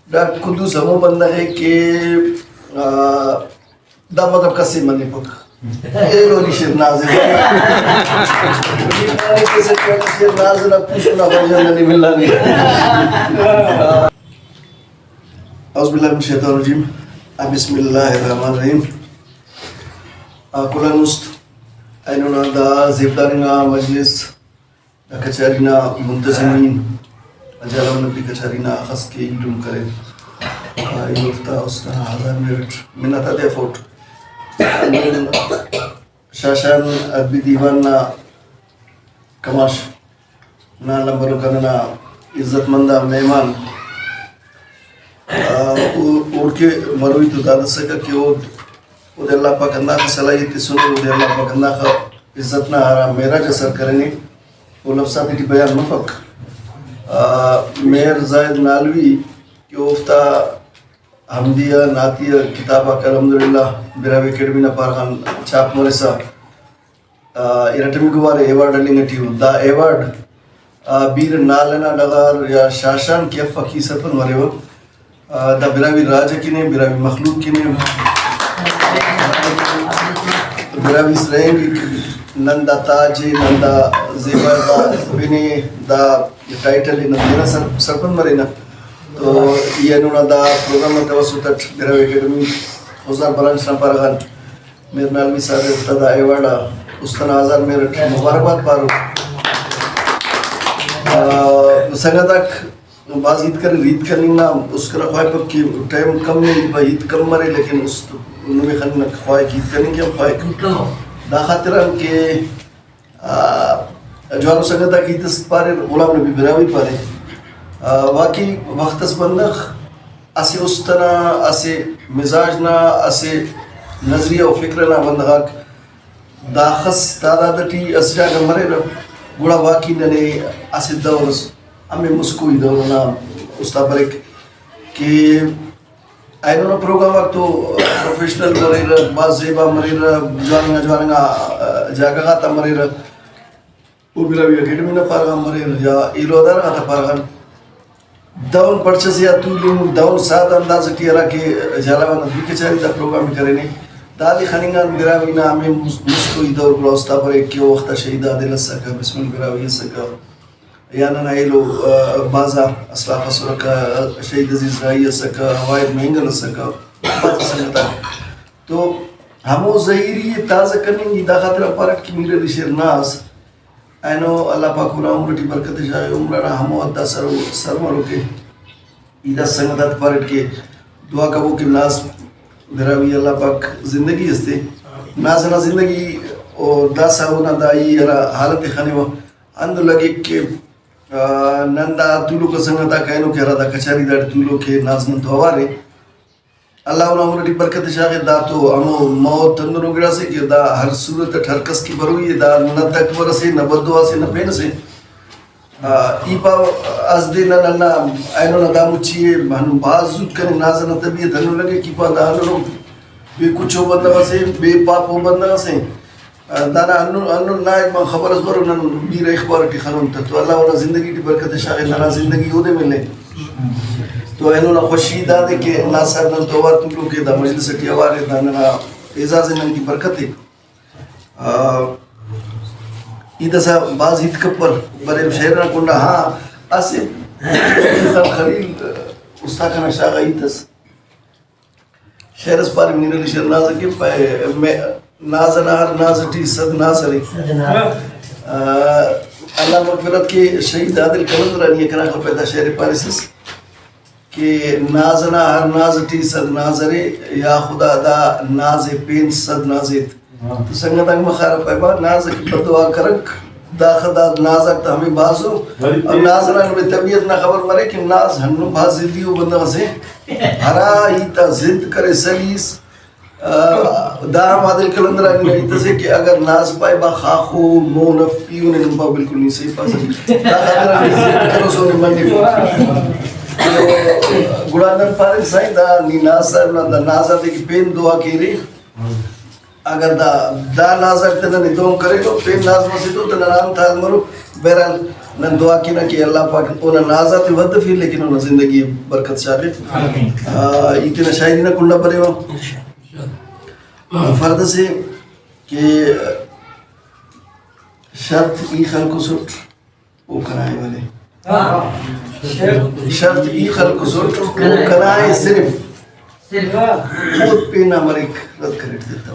Doctor قدوس ہمو بندہ ہے کہ دا مطلب کسی منی پک یہ لولی شیر نازل شیر نازل اب پوچھنا بھائی نہیں ملنا نہیں. اعوذ باللہ من الشیطان الرجیم. بسم اللہ الرحمن الرحیم. کلن مست اینونا دا زیبدارنا مجلس دا کچارینا منتظمین اجالہ نبی کچارینا خس کے ایڈم کرے ایلوفتا اسنا ہزار میرٹ منتا دے فوٹ شاشان ادبی دیوان نا کماش نا لمبرو کننا عزت مندہ مہمان اوڑ کے مروی تو دادت سکا کہ او دے اللہ پاک اندہ کا صلاحیتی سنو او دے اللہ پاک اندہ کا عزت نا آرہا میرا جسر کرنے او لفظاتی تی بیان مفق میر زائد نالوی کہ اوفتا حمدیہ ناتیہ کتابہ کا الحمدللہ براوی اکیڈمینا پارغان چاپ مرسا ایرٹمی گوارے ایوارڈ لنگٹیو دا ایوارڈ بیر نالنا ڈغار یا شاشان کی افا کی سرپن مریو دا براوی راجہ کینے براوی مخلوق کینے براوی سرینگ نندا تاجی نندا زیبا دا بینی دا ٹائٹلی نندینا سرپن مرینا تو یہ انہوں نے دا پروگرام توسط براوی اکیڈمی حضار برانچ نا پارغان میر نالوی صاحب ابتدا ایوارڈا استنا آزار میرٹ مبارکباد پارو سنگا تک باز عید کر ریت کرنی نا اس کا خواہ پر کی ٹائم کم نہیں با عید کم مرے لیکن اس نوی خواہ خواہ کی عید کرنی کیا خواہ دا خاطران کہ جوانو سنگا تک عید اس پارے غلام نبی براوی پارے واقعی وقت اس بندخ اسے استنا اسے مزاجنا اسے نظریہ و فکرنا بندغاک داخص تعدادتی اس جاگا مرے رب گوڑا واقعی ننے اسے دورس ہمیں مسکوئی دورنا استا برک کہ اینونا پروگرام تو پروفیشنل مرے رب باز زیبا مرے رب جوانگا جاگا غاتا مرے رب او براوی اکیڈمی نا پارغان مرے رب یا ایلو دار غاتا پارغان داون پرچس یا تولیم داون ساد انداز کیرا کہ جالوان ادبی کچاری دا پروگرام کرنے دادی خنینگان براوی نا ہمیں مسکوئی دور گلوستا پر ایک کیو وقتا شہیدہ دل سکا بسم اللہ براوی سکا یانا نا ایلو بازا اسلاف سرکا شہید عزیز رائی سکا حوائد مہنگل سکا بازا سنگتا تو ہمو ظہیری تازہ کرنی دا خاطر پارک کی میرے رشیر ناز اینو اللہ پاک ہونا عمرٹی برکت جائے عمرنا ہمو ادھا سر مرو کے ایدہ سنگتات پارٹ کے دعا کبو کہ ناز براوی اللہ پاک زندگی ہستے نازنا زندگی اور دا ساونا دائی حالت خانے و اندو لگے کہ نندا تولو کا سنگتا کہنو کہ رہا دا کچاری دار تولو کے نازنن تو ہوارے اللہ انہوں عمرٹی برکت شاگے دا تو ہمو موت تندروں گرا سے کہ دا ہر صورت ہر کس کی بروئی دا نہ تکبر سے نہ بدعا سے نہ پین سے ایپا از دے نہ اینو نہ دا مچیے ہنو باز زود کرنے نازنہ طبیعت ہنو لگے کہ پا دا ہنو بے کچھو بندگا سے بے پاپو بندگا سے دانا انو نائک من خبر از برو ننو میر اخبار ٹی خانون تا تو اللہ انہا زندگی ٹی برکت شاگے ننا زندگی ہو دے ملے تو اینو نا خوشی دا دے کہ اللہ صاحب نن توار تم لوگ کے دا مجلس ٹی آوارے دا ننا اعزاز نن کی برکت ہے ایدہ سا باز ہیت کپر برے شہرنا کنڈا ہاں اسے خلیل استاکنا شاگا ایتس شہر اس پارے منیر علی شہر نازا کے پائے نازنا ہر نازٹی صد نازری اللہ مغفرت کے شہید عادل کلندرانی اکنا کر پیدا شہر پاریسس کہ نازنا ہر نازٹی صد نازرے یا خدا دا ناز پین صد نازت تو سنگت انگ مخارف ہے با ناز کی بدعا کرک دا خدا نازک تا ہمیں بازو اب نازنا ہمیں طبیعت نہ خبر مرے کہ ناز ہنو باز زدیو بندہ سے ہرا ایتا زد کرے سلیس دا ہم عادل کلندرانی ایتا سے کہ اگر ناز پائے با خاخو مونف پیون نمبا بالکل نہیں صحیح پاسا دا خاطر ہمیں زد کرو سونے منی گڑاندن پارک سائیں دا نی ناز دا نازا دے کی پین دعا کی رہی اگر دا نازک تنہ نتوم کرے گو پین ناز مسیدو تنہ نام تھا مرو بہرحال نن دعا کی نا کہ اللہ پاک انہاں نازات ود فی لیکن انہاں زندگی برکت شاگے ایتنا شاہدی نہ کنڈا پڑے ہو فرد سے کہ شرط ای خلق سٹ وہ کنائے والے شرط ای خلق سٹ وہ کنائے صرف خود پہ نہ مرک رد کریٹ دیتا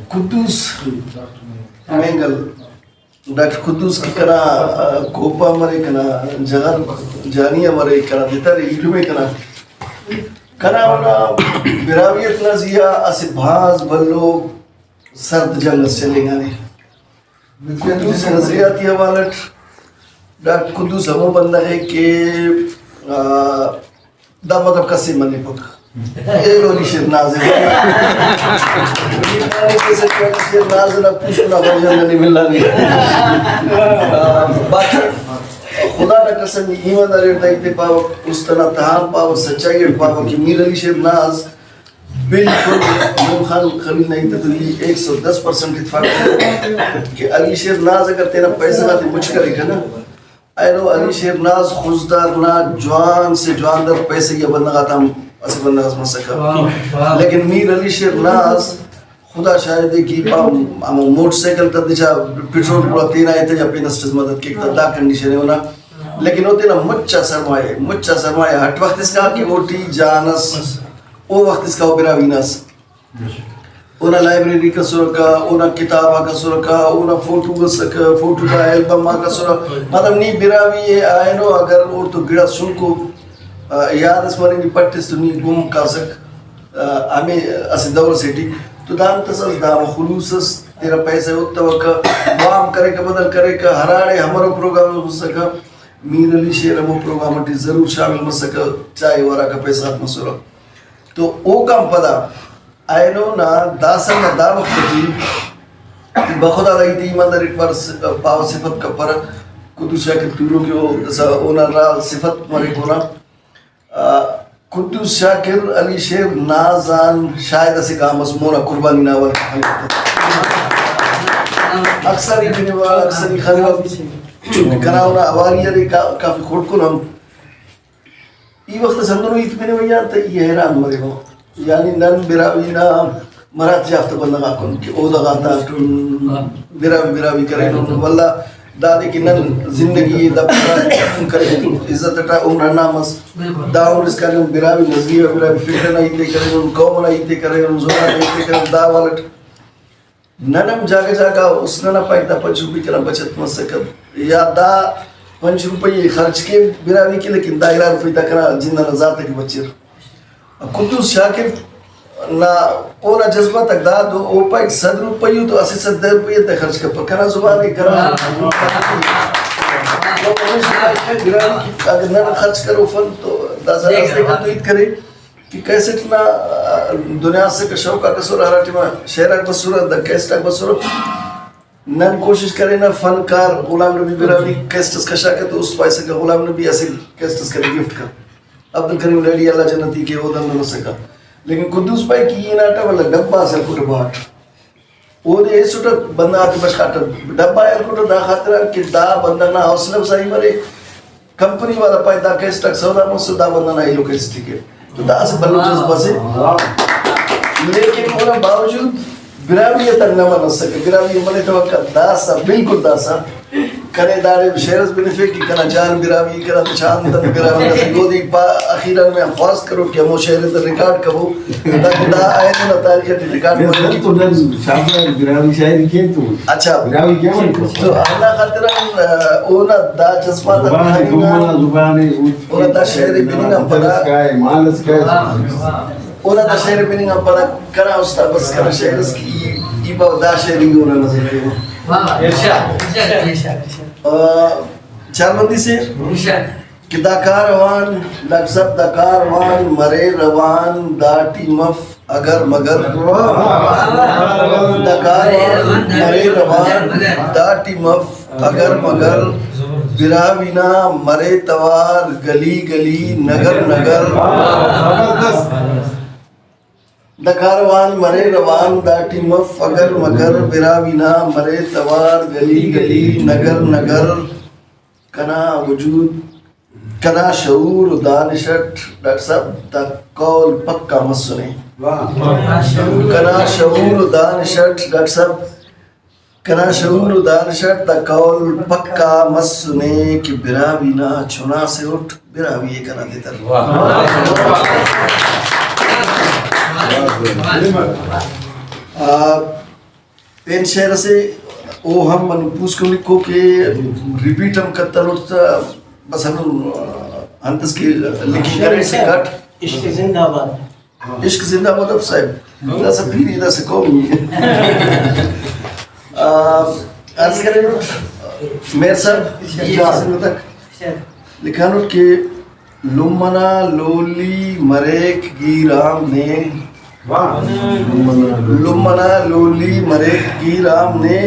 قدوس مینگل ڈاکٹر قدوس کی کنا کوپا مرے کنا جہر جانیہ مرے کنا دیتا رہی علمے کنا ہونا براویت نازیہ اسے بھاز بلو سرد جنگ چلیں گا نہیں قدوس نظریاتی حوالت ڈاکٹر قدوس ہمو بندہ ہے کہ دا مطلب کسی منی پک یہ لولی شیر نازل شیر نازل اب پوچھنا فرجن نہیں ملنا نہیں باقی خدا نہ قسم ایمان داری دائیتے پاو استنا تحام پاو سچائی پاو کہ میر علی شیر ناز بالکل نور خان خلیل نہیں تھا تو یہ 110% اتفاق ہے کہ علی شیر ناز اگر تیرا پیسہ نہ تے مجھ کرے گا نا اینو علی شیر ناز خوزدار نا جوان سے جوان در پیسے یہ بندہ گاتا ہم اسے بندہ غزمہ سکا لیکن میر علی شیر ناز خدا شاید ہے کہ ہم موٹر سیکل تا دیچا پیٹرول پورا تین آئے تھے یا پینسٹس مدد کی دا کنڈیشن ہے ہونا لیکن ہوتے نا مچا سرمایہ ہٹ وقت اس کا کہ اوٹی جانس او وقت اس کا وہ براویناس اونا لائبریری کا سرکا اونا کتابہ کا سرکا اونا فوٹو کا ایلبم کا سرکا مطلب نہیں براوی آئے نو اگر اور تو گڑا سن کو یاد اس مرے نہیں پٹس تو نہیں گم کا سک ہمیں اسے دور سیٹی تو دام تصاص دام خلوص تیرا پیسے ہوتا وقا وام کرے کا بدل کرے کا ہراڑے ہمارا پروگرام ہو سکا میر علی شیر ہمو پروگرام ٹی ضرور شامل ہو سکا چائے وارا کا پیسہ ہاتھ مسورا تو او کام پدا آئینو نا داسا نا دا وقت جی بخدا رہی تھی ایمان در ایک بار پاو صفت کا پر قدوس شاکر تورو کی اونا را صفت مرے کونا قدوس شاکر علی شیر نازان شاید اسے کہا مضمونہ قربانی ناول اکثر ہی بنیوال اکثر ہی خانوال چونکہ کراؤنا آواری ہے کافی خورد کن ہم ای وقت سندرو ایت میں نے ویان تا یہ حیران مرے ہو یعنی نن براوی نا مرات جافت بندگا کن کہ او دغا تا براوی کرے واللہ دادے کی نن زندگی دا پرا کرے عزت اٹھا عمرہ نامس دا عمر اس کا نن براوی نظریہ براوی فکر نا ایتے کرے نن قوم نا ایتے کرے نن زورا نا ایتے کرے دا والٹ ننم جاگا اس نا پاک دا 5 روپی کرا بچت مسکت یا دا 5 روپی خرچ کے براوی کی لیکن دا 11 روپی تکرا جنہ نظار تک بچیر قدوس شاکر نا اونا جذبہ تک دا دو او پاک 100 روپی تو اسی 100 روپی تک خرچ کر پر کنا زبانی کرا اگر نن خرچ کرو فن تو دا ذرا اس دیکھا تو عید کرے کہ کیسے اتنا دنیا سے کا شوقہ کا سورہ ہراٹی میں شہرہ کا سورہ دا کیسٹہ کا سورہ نن کوشش کرے نا فنکار غلام نبی براوی کیسٹس کا شاکر تو اس پیسے کا غلام نبی ایسے کیسٹس کرے گفٹ کر عبدالکریم لیڈی اللہ جنتی کے وہ دن نہ سکا لیکن قدوس پائی کی یہ ناٹا والا ڈبا سے کٹ باٹ وہ دے ایسوٹا بندہ آتی بچ کھاتا ڈبا ہے کٹ دا خاطرہ کہ دا بندہ نا حوصلہ بسائی مرے کمپنی والا پائی دا کیسٹک سودا مجھے دا بندہ نا ایلو کیسٹی کے تو دا سے بلو جذبہ سے لیکن ہونا باوجود براوی تک نہ مانا سکے براوی ملے توقع داسا بالکل داسا کنے دارے شہرز بنفے کی کنا جان براوی کنا چاندن براوی کسی دو دی پا اخیران میں خواست کرو کہ ہمو شہرز ریکارڈ کرو تاکہ دا آئے نا تاریخی ریکارڈ کرو تو دن شاہدہ براوی شاہدی کیا تو اچھا براوی کیا مانا تو اللہ خاطران اونا دا جذبہ دا زبانی اونا دا شہر بنینا پڑا مالس کا اونا دا شہر بنینا پڑا کنا استا بس کنا شہرز کی ایبا دا شہری گی اونا نظر کرو چار بندی سے کہ دا کاروان لگزب دا کاروان مرے روان دا ٹیمف اگر مگر دا کاروان مرے روان دا ٹیمف اگر مگر براوینا مرے توار گلی گلی نگر نگر دکاروان مرے روان داٹی مف اگر مگر براوینا مرے توار گلی گلی نگر نگر کنا وجود کنا شعور دانشٹ ڈاکٹر صاحب دا قول پکا مت سنے کنا شعور دانشٹ ڈاکٹر صاحب کنا شعور دانشٹ دا قول پکا مت سنے کہ براوینا چنا سے اٹھ براوی کنا دیتر پین شہر سے او ہم من پوچھ کو لکھو کہ ریپیٹ ہم کرتا لوٹتا بس ہم ہنتس کی لکھی کرے سے کٹ عشق زندہ آباد عشق زندہ آباد اب صاحب ادھا سے پیری ادھا سے قومی عرض کرے لوٹ میر صاحب جاسم تک لکھا لوٹ کہ لمنا لولی مریک گیرام نے لمنا لولی مریک گیرام نے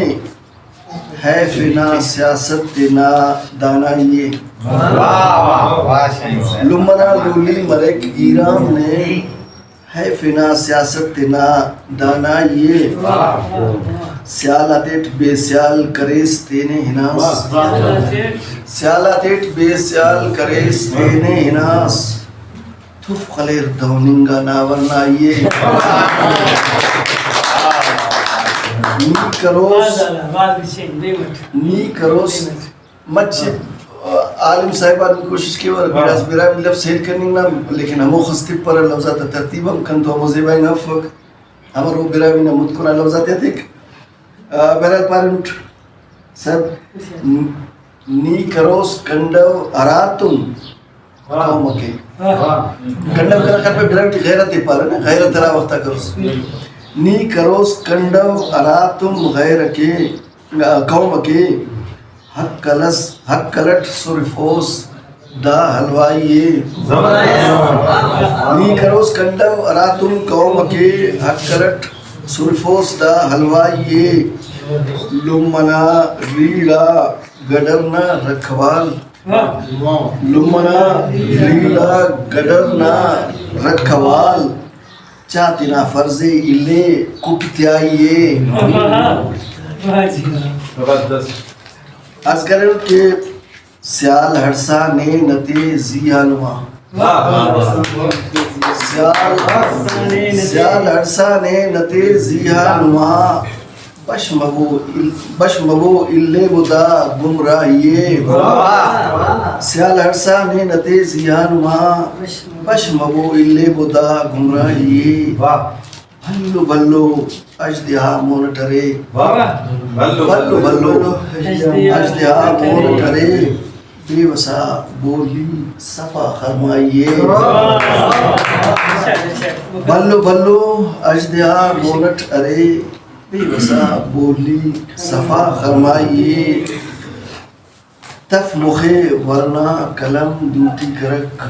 ہے فنا سیاست نا دانائیے لمنا لولی مریک گیرام نے ہے فنا سیاست نا دانائیے سیالاتیٹ بے سیال کریس تینے ہناس سیالاتیٹ بے سیال کریس تینے ہناس تف خلیر دوننگا ناورنائیے نی کروس مچ عالم صاحبان کی کوشش کی اور برا بھی لفظ سیل کرنی نا لیکن ہمو خستی پر لفظات ترتیب ہم کن تو ہمو زیبائیں گا فق ہمارو برا بھی نمود کنا لفظات ہے تک بہرحال پارنٹ صاحب نی کروس کنڈو اراتم قوم کے کنڈو کرا خر پہ برا بھی غیرت ہی پارن غیرت ترا وقتا کروس نی کروس کنڈو اراتم غیر کے قوم کے حق کلٹ سرفوس دا حلوائیے نی کروس کنڈو اراتم قوم کے حق کلٹ سرفوس دا حلوائیے لمنا ریڑا گڈرنا رکھوال لمنا ریڑا گڈرنا رکھوال چاتنا فرضے الے کپتیائیے از کریں کہ سیال ہرسا نے نتے زیانوا سیال ہرسا نے نتے زیانوا بشمبو الے بدا گمراہیے سیال ہرسا نے نتے زیانوا بشمبو الے بدا گمراہیے بھلو بھلو اجدہا مونٹرے بھلو بھلو اجدہا مونٹرے بے وسا بولی صفا خرمائیے بھلو بھلو اجدہا مونٹ ارے بے وسا بولی صفا خرمائیے تف مخے ورنہ قلم دوتی کرک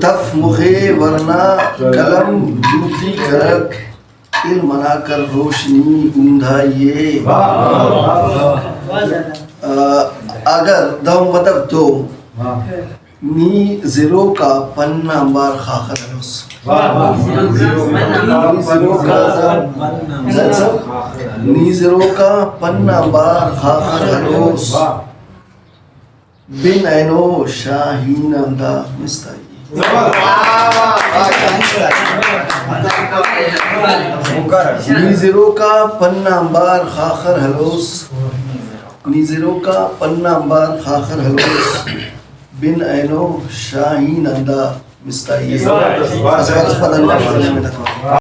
تف مخے ورنہ قلم دوتی کرک علم نا کر روشنی اندھائیے اگر دو مطلب تو نی زیرو کا پنہ امبار خاخر حلوس نی زیرو کا پنہ امبار خاخر حلوس بن اینو شاہین اندہ مستائی نیزرو کا پنہ امبار خاخر حلوس نیزرو کا پنہ امبار خاخر حلوس بن اینو شاہین اندہ مستائی